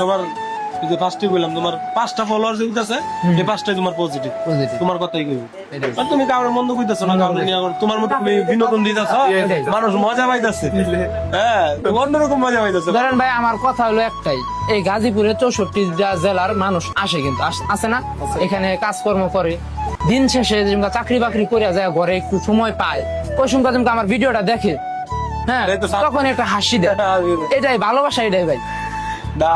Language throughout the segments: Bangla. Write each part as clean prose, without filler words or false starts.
তোমার এই যে ফার্স্টে বললাম তোমার 5টা ফলোয়ার যে উঠেছে এই 5টাই তোমার পজিটিভ তোমার কথাই কইবো আর তুমি কারোর মন্দ কইতাছো না কারোর নিয়ে তোমার মতো তুমি বিনোদন দিতাছো মানুষ মজা পাইতাছে হ্যাঁ অন্যরকম মজা পাইতাছে। ধরেন ভাই আমার কথা হলো একটাই, এই গাজীপুরে 64টা জেলার মানুষ আসে কিন্তু আছে না, এখানে কাজকর্ম করে, দিন শেষে যেমন চাকরি বাকরি করে যায় ঘরে একটু সময় পায়, ওই সময় যেমন আমার ভিডিওটা দেখে, হ্যাঁ তখন একটা হাসি দেয়, এটাই ভালোবাসা, এটাই ভাই। না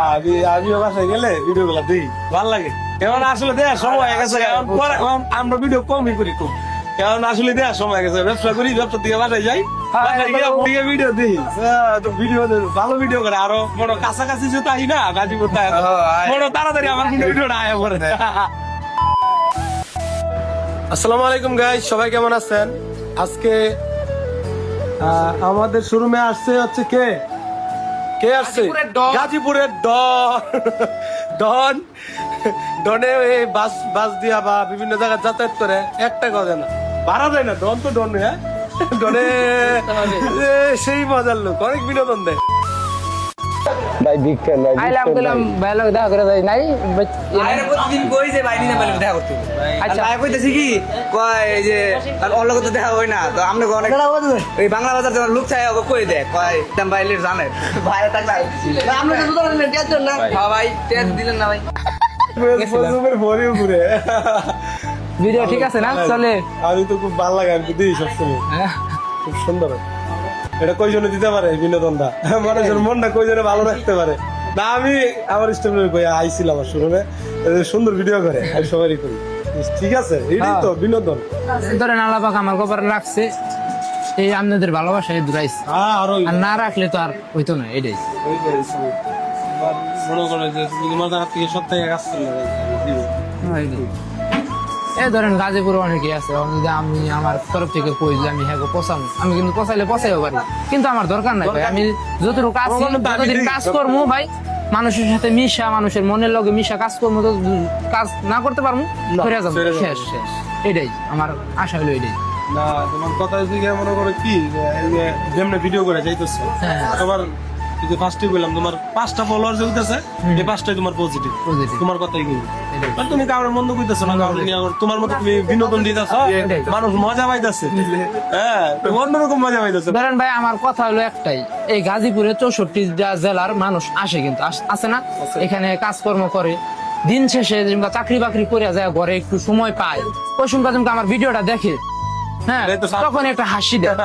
আমিও বাসায় গেলে ভিডিও গুলা দিই ভালো লাগে, এখন আসলে দেওয়ার সময় হয়ে গেছে, এখন আমরা ভিডিও কমই করি খুব, এখন আসলে দেওয়ার সময় হয়ে গেছে, ব্যবসা করি, ব্যবসা থেকে বাসায় যাই, ভিডিও দিই তো ভিডিও ভালো ভিডিও করে, আরো বড় কাছাকাছি যেতে আই না গাজীপুর বড় তাড়াতাড়ি আমার ভিডিওটা আয়া পড়ে। আসসালামু আলাইকুম গাইস, সবাই কেমন আছেন? আজকে আমাদের শোরুমে আসছে হচ্ছে কে আসছে? গাজীপুরের ডন ডনে বাস দিয়া বা বিভিন্ন জায়গায় যাতায়াত করে, একটা কথা না ভাড়া যায় না, ডন তো ডন, হ্যাঁ ডনে সেই মজার লোক, অনেক বিনোদন দেয় ভাই। আইলাম গেলাম ভাই লোক দেখা করে যাই নাই, আরে প্রতিদিন কই যে ভাই নিনা বলে দেখা করতে। আচ্ছা ভাই কইতেছি কি কয় এই যে আর ওর লগে তো দেখা হয় না, তো আমরা অনেক এই বাংলা বাজার যখন লোক চাই ওকে কই দেয় কয় দাম ভাই লেট জানে ভাই টাকা আমরা তো দুটো না টেনশন না। হ্যাঁ ভাই টেন দিলেন না ভাই, ভরে ঘুরে ভিডিও ঠিক আছে না চলে? আমি তো খুব ভালো লাগে, আমি দিই সবসময়, খুব সুন্দর। এটা কয়জনে দিতে পারে বিনোদনটা, মানুষের মনটা কয়জনে ভালো রাখতে পারে না। আমি আমার স্টেপে কই আইছিলাম আমার শুরুতে, সুন্দর ভিডিও করে আমি সবারই করি, ঠিক আছে, এটাই তো বিনোদন। ধরেন আল্লাপাক আমার কপালে রাখছে, এই আপনাদের ভালোবাসা দূরাইছে, আর না রাখলে তো আর হইতো না, এটাই মনে করে যে তোমার জায়গা থেকে সপ্তাহে কাজ করলে এই ধরেন গাজীপুরে অনেকে আছে, যদি আমি আমার তরফ থেকে কই যে আমি হ্যাঁ পচাম, আমি কিন্তু পচাইলে পচাইও পারি, কিন্তু আমার দরকার নাই ভাই, আমি যতটুকু কাজ করবো ভাই, মানুষের সাথে মিশা, মানুষের মনের লগে মিশা কাজ করবো, তো কাজ না করতে পারবো ফিরে যাবো, শেষ শেষ, এটাই আমার আশা হলো, এটাই না। তোমার কথা হচ্ছে মনে করো কি যেমনি ভিডিও করে যাইতেছে তোমার ফার্স্টে বললাম তোমার 5টা ফলোয়ার যে উঠেছে এই 5টাই তোমার পজিটিভ তোমার কথাই কইবো আর তুমি কারোর মন্দ কইতাছো না কারোর নিয়ে তোমার মতো তুমি বিনোদন দিতাছো, মানুষ মজা পাইতাছে, হ্যাঁ অন্যরকম মজা পাইতাছে। ধরেন ভাই আমার কথা হলো একটাই, এই গাজীপুরে 64টা জেলার মানুষ আসে কিন্তু আছে না, এখানে কাজকর্ম করে, দিন শেষে যেমন চাকরি বাকরি করে যায় ঘরে একটু সময় পায়, ওই সময় যেমন আমার ভিডিওটা দেখে, হ্যাঁ তখন একটা হাসি দেয়,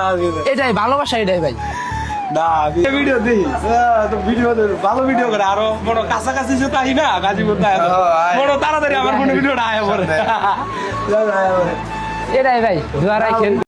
এটাই ভালোবাসা, এটাই ভাই। না ভিডিও দিই তো ভিডিও ভালো ভিডিও করে, আরো বড় কাছাকাছি যেতে আই না গাজীপুর বড় তাড়াতাড়ি আমার ভিডিওটা আয়া পড়ে এটাই ভাই, দোয়া রাখেন।